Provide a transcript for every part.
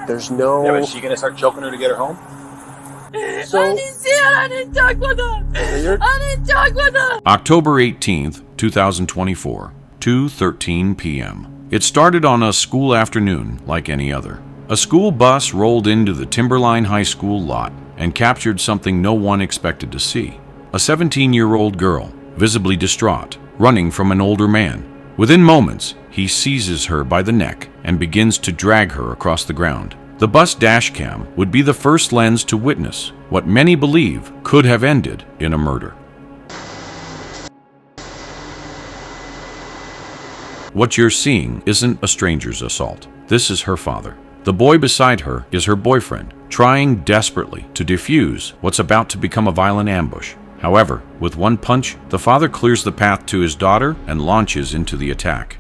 There's no... Yeah, but is she gonna start choking her to get her home? So, I didn't talk with him. I didn't talk with him. October 18th, 2024, 2:13 p.m. It started on a school afternoon like any other. A school bus rolled into the Timberline High School lot and captured something no one expected to see. A 17-year-old girl, visibly distraught, running from an older man. Within moments, he seizes her by the neck and begins to drag her across the ground. The bus dashcam would be the first lens to witness what many believe could have ended in a murder. What you're seeing isn't a stranger's assault. This is her father. The boy beside her is her boyfriend, trying desperately to defuse what's about to become a violent ambush. However, with one punch, the father clears the path to his daughter and launches into the attack.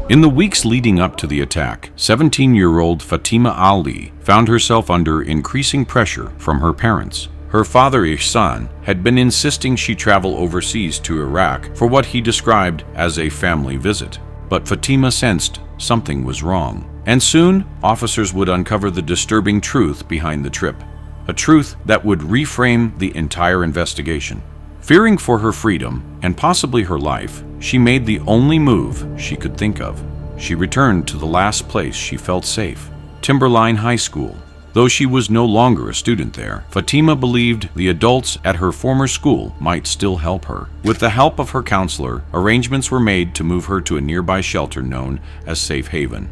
In the weeks leading up to the attack, 17-year-old Fatima Ali found herself under increasing pressure from her parents. Her father, Ihsan, had been insisting she travel overseas to Iraq for what he described as a family visit. But Fatima sensed something was wrong, and soon officers would uncover the disturbing truth behind the trip, a truth that would reframe the entire investigation. Fearing for her freedom and possibly her life, she made the only move she could think of. She returned to the last place she felt safe, Timberline High School. Though she was no longer a student there, Fatima believed the adults at her former school might still help her. With the help of her counselor, arrangements were made to move her to a nearby shelter known as Safe Haven.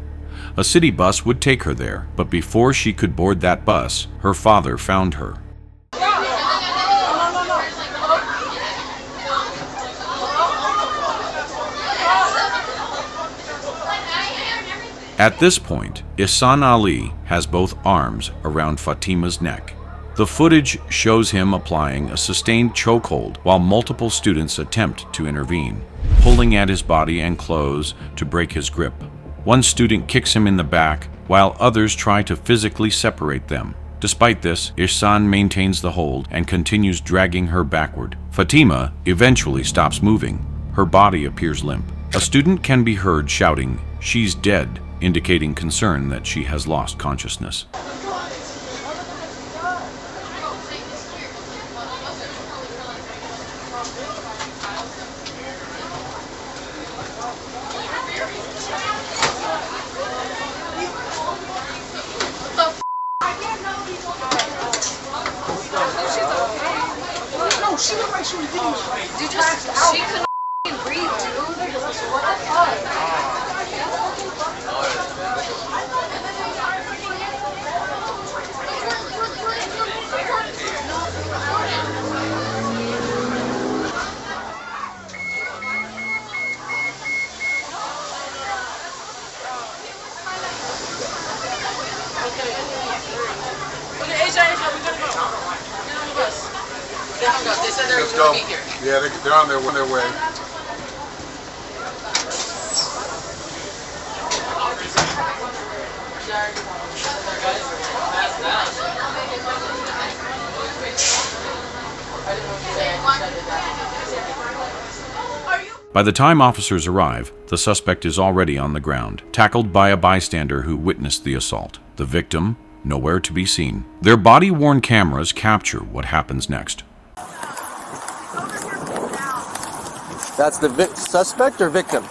A city bus would take her there, but before she could board that bus, her father found her. At this point, Ihsan Ali has both arms around Fatima's neck. The footage shows him applying a sustained chokehold while multiple students attempt to intervene, pulling at his body and clothes to break his grip. One student kicks him in the back, while others try to physically separate them. Despite this, Ihsan maintains the hold and continues dragging her backward. Fatima eventually stops moving. Her body appears limp. A student can be heard shouting, "She's dead," indicating concern that she has lost consciousness. She looked like she was getting she couldn't breathe, dude. What the fuck? They said they're going to be here. Yeah, they're on their way. By the time officers arrive, the suspect is already on the ground, tackled by a bystander who witnessed the assault. The victim, nowhere to be seen. Their body-worn cameras capture what happens next. That's the suspect or victim?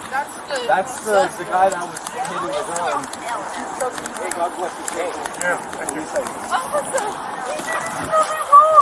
That's the guy that was hitting the girl. Hey, God bless you.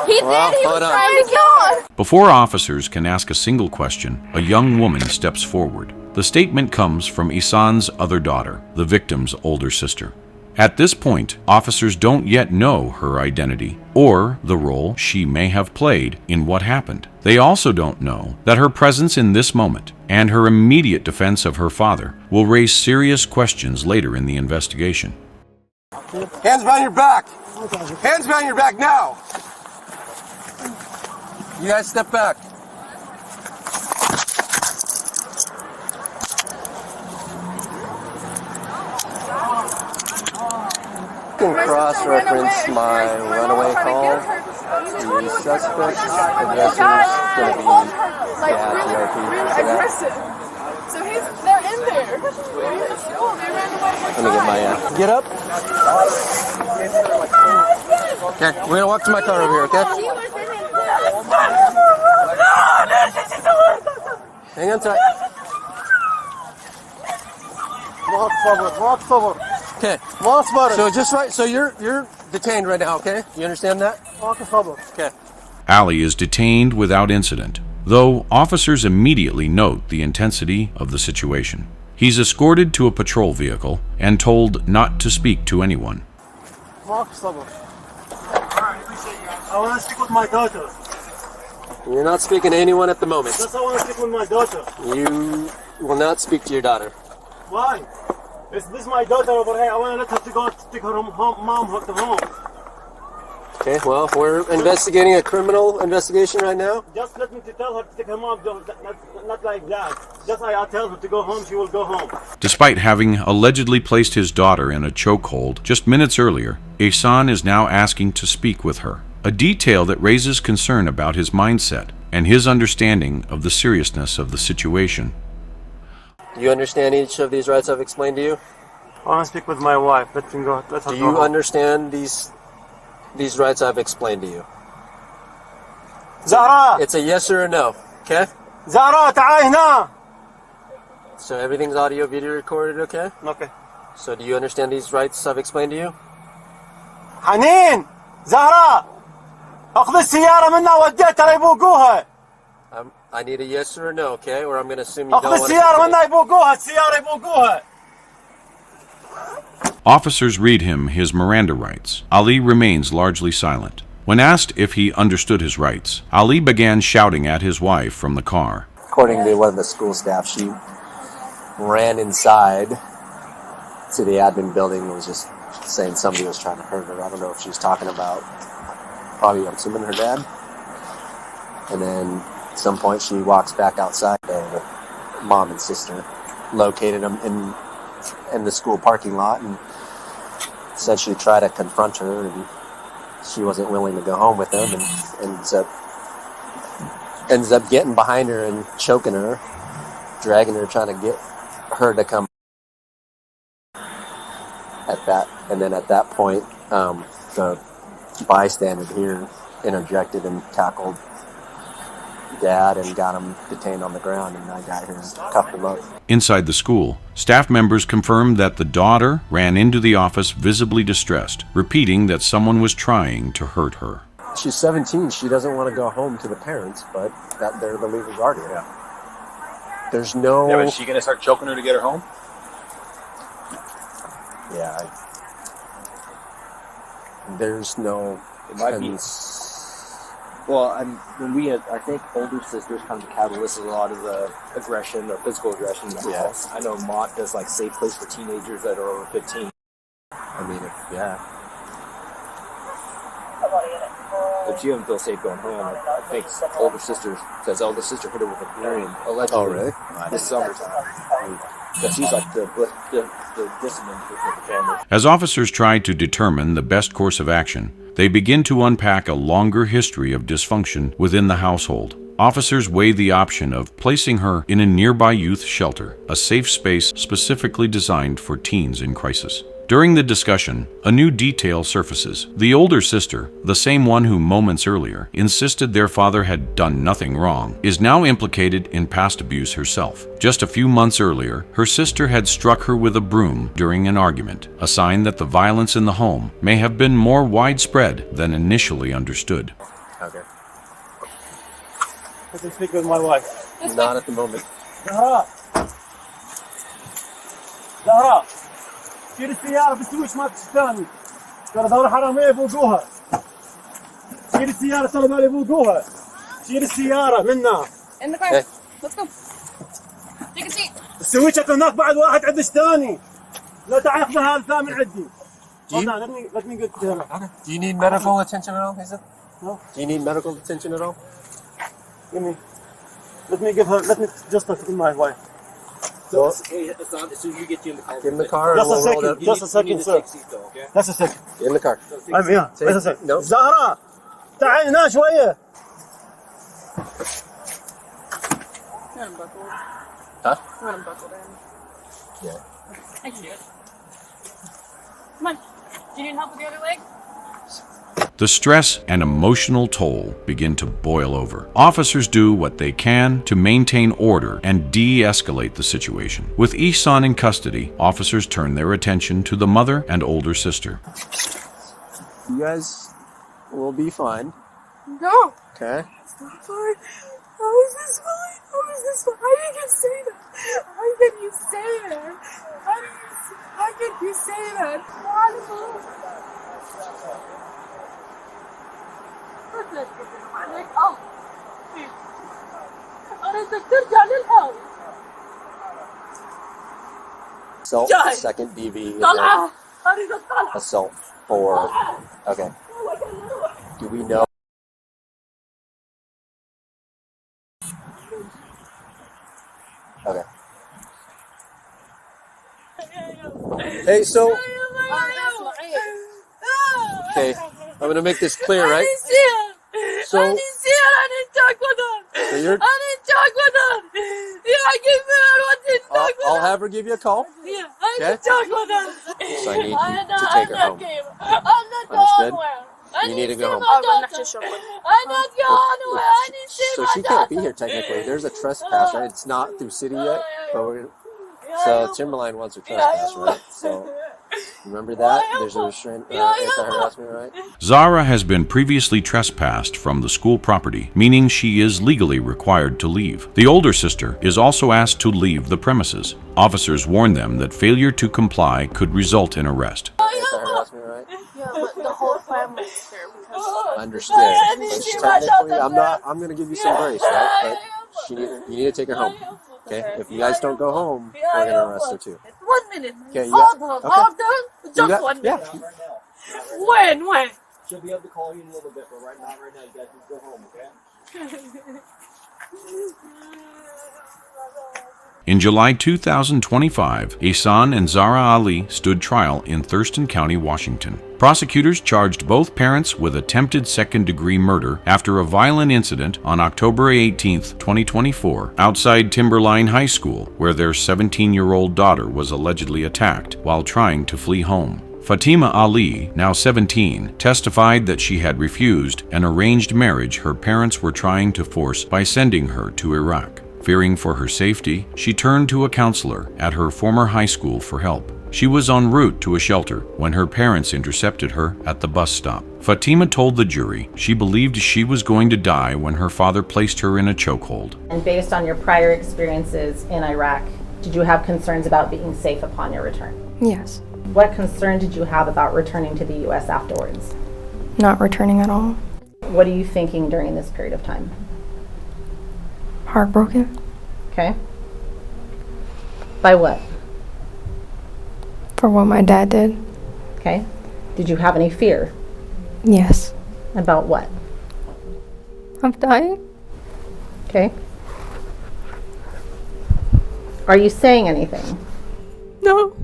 He did. He was trying to kill her. Before officers can ask a single question, a young woman steps forward. The statement comes from Ihsan's other daughter, the victim's older sister. At this point, officers don't yet know her identity or the role she may have played in what happened. They also don't know that her presence in this moment and her immediate defense of her father will raise serious questions later in the investigation. Hands behind your back. Hands behind your back now. You guys step back. You can cross-reference my runaway call. The suspect's address is going to be aggressive. So they're in there. They're in the school. They ran away. Let me get my get up. Okay, we're gonna walk to my car over here. Okay. Hang on tight. Okay. So just right. So you're detained right now. Okay. You understand that? Okay. Ali is detained without incident, though officers immediately note the intensity of the situation. He's escorted to a patrol vehicle and told not to speak to anyone. I want to speak with my daughter. You're not speaking to anyone at the moment. Just I want to speak with my daughter. You will not speak to your daughter. Why? This is my daughter over here. I want to let her to go take her mom home. Okay, well, we're investigating a criminal investigation right now. Just let me to tell her to take her mom. Not like that. Just I tell her to go home, she will go home. Despite having allegedly placed his daughter in a chokehold just minutes earlier, Ihsan is now asking to speak with her, a detail that raises concern about his mindset and his understanding of the seriousness of the situation. You understand each of these rights I've explained to you? I want to speak with my wife. Let her go. Do you understand these rights I've explained to you? Zahraa! It's a yes or a no, okay? Zahraa, تعال هنا! So everything's audio, video recorded, okay? Okay. So do you understand these rights I've explained to you? حنين! زهراء! أخذ السيارة منها وديتها يبوقوها! I need a yes or a no, okay? Or I'm going to assume you don't أخذ want السيارة to. منها يبوقوها! السيارة يبوقوها! Officers read him his Miranda rights. Ali remains largely silent. When asked if he understood his rights, Ali began shouting at his wife from the car. According to one of the school staff, she ran inside to the admin building and was just saying somebody was trying to hurt her. I don't know if she was talking about, probably, I'm assuming, her dad. And then at some point she walks back outside. Her mom and sister located them in the school parking lot and said she'd try to confront her, and she wasn't willing to go home with them, and ends up getting behind her and choking her, dragging her, trying to get her to come at that. And then at that point, the bystander here interjected and tackled Dad and got him detained on the ground, and I got here and cuffed him up. Inside the school, staff members confirmed that the daughter ran into the office visibly distressed, repeating that someone was trying to hurt her. She's 17. She doesn't want to go home to the parents, but that they're the legal guardian. Yeah. There's no... Yeah, but is she going to start choking her to get her home? Yeah. There's no... It might be. Well, I think older sisters kind of catalyst a lot of the aggression or physical aggression in the house. I know Mott does like safe place for teenagers that are over 15. I mean, If she doesn't feel safe going home, I think older sister says older sister hit her with a broom allegedly. Oh, really? This summertime. But she's like the discipline for the family. As officers try to determine the best course of action, they begin to unpack a longer history of dysfunction within the household. Officers weigh the option of placing her in a nearby youth shelter, a safe space specifically designed for teens in crisis. During the discussion, a new detail surfaces. The older sister, the same one who moments earlier insisted their father had done nothing wrong, is now implicated in past abuse herself. Just a few months earlier, her sister had struck her with a broom during an argument, a sign that the violence in the home may have been more widespread than initially understood. Okay. I can speak with my wife. Not at the moment. Zahraa! Zahraa! شيل السيارة بالسويش ما تشتاني. ترى دولة حرامية يفوقوها. شيل السيارة ترى ما يفوقوها. شيل السيارة منا. In the car. Let's go. Take a seat. السويش هناك بعد واحد عدش ثاني. لا تعرف هذا ثامن عدي. Let me get there. Do you need medical attention at all, Ihsan? No. Do you need medical attention at all? Let me just look at my wife. So, hey, Ihsan, as soon as we get you in the car, Get in the car and Just a we'll roll second. down. Just a second, sir. okay? Just a second. Get in the car. I'm here. Just a second. No. زهرة تعالي هنا شوية. Not unbuckled. Huh? Not unbuckled in. Yeah. I can do it. Come on. Do you need help with the other leg? The stress and emotional toll begin to boil over. Officers do what they can to maintain order and de-escalate the situation. With Ihsan in custody, officers turn their attention to the mother and older sister. You guys will be fine. No. Okay? It's not fine. How is this fine? How is this fine? How can you say that? How can you say that? How can you say that? Assault, Jai. second DV, and طلعة. then أريد الطلعة. assault for. Okay. Do we know? Okay. Hey, so. Okay, I'm gonna make this clear, right? So you're. I'll have her give you a call. Okay? So I need you to take her home. Understood? You need to go home. So she can't be here technically. There's a trespass, right? It's not through city yet, but so Timberline wants a trespass, right? So remember that? There's a restraint, anti-harassment, right? Zahra has been previously trespassed from the school property, meaning she is legally required to leave. The older sister is also asked to leave the premises. Officers warn them that failure to comply could result in arrest. Anti-harassment, right? Yeah, but the whole family's here because Understood. But technically, I'm gonna give you some grace, right? But you need to take her home. Okay? If you guys don't go home, we're gonna arrest her too. 1 minute. Okay, Hold on. Just got- 1 yeah. minute. When? She'll be able to call you in a little bit, but right now, you guys just go home, okay? In July 2025, Ihsan and Zahraa Ali stood trial in Thurston County, Washington. Prosecutors charged both parents with attempted second-degree murder after a violent incident on October 18, 2024, outside Timberline High School, where their 17-year-old daughter was allegedly attacked while trying to flee home. Fatima Ali, now 17, testified that she had refused an arranged marriage her parents were trying to force by sending her to Iraq. Fearing for her safety, she turned to a counselor at her former high school for help. She was en route to a shelter when her parents intercepted her at the bus stop. Fatima told the jury she believed she was going to die when her father placed her in a chokehold. And based on your prior experiences in Iraq, did you have concerns about being safe upon your return? Yes. What concern did you have about returning to the U.S. afterwards? Not returning at all. What are you thinking during this period of time? Heartbroken Okay. By what? for what my dad did. Okay. Did you have any fear? Yes. About what? Of dying? Okay. Are you saying anything? No.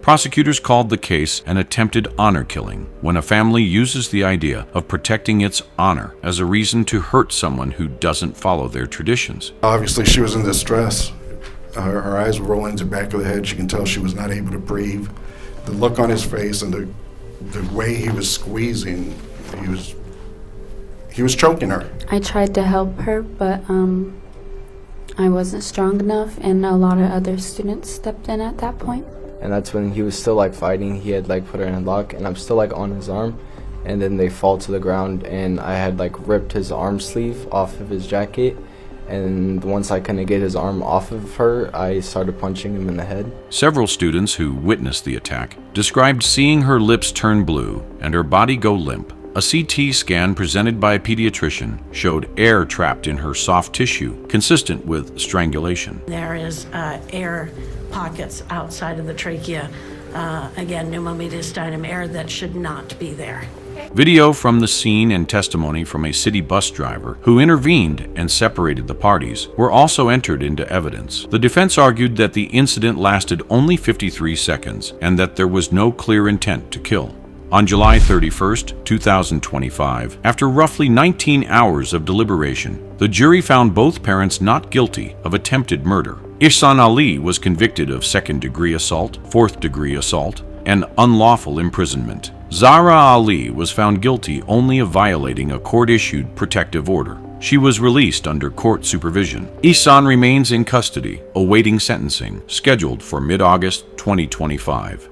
Prosecutors called the case an attempted honor killing, when a family uses the idea of protecting its honor as a reason to hurt someone who doesn't follow their traditions. Obviously, she was in distress. Her eyes were rolling to the back of the head. You can tell she was not able to breathe. The look on his face and the way he was squeezing, he was choking her. I tried to help her, but I wasn't strong enough, and a lot of other students stepped in at that point. And that's when he was still like fighting. He had like put her in a lock, and I'm still like on his arm, and then they fall to the ground, and I had like ripped his arm sleeve off of his jacket, and once I couldn't get his arm off of her, I started punching him in the head. Several students who witnessed the attack described seeing her lips turn blue and her body go limp. A CT scan presented by a pediatrician showed air trapped in her soft tissue, consistent with strangulation. There is air pockets outside of the trachea. Again, pneumomediastinum air that should not be there. Video from the scene and testimony from a city bus driver who intervened and separated the parties were also entered into evidence. The defense argued that the incident lasted only 53 seconds and that there was no clear intent to kill. On July 31st, 2025, after roughly 19 hours of deliberation, the jury found both parents not guilty of attempted murder. Ihsan Ali was convicted of second-degree assault, fourth-degree assault, and unlawful imprisonment. Zahraa Ali was found guilty only of violating a court-issued protective order. She was released under court supervision. Ihsan remains in custody, awaiting sentencing, scheduled for mid-August 2025.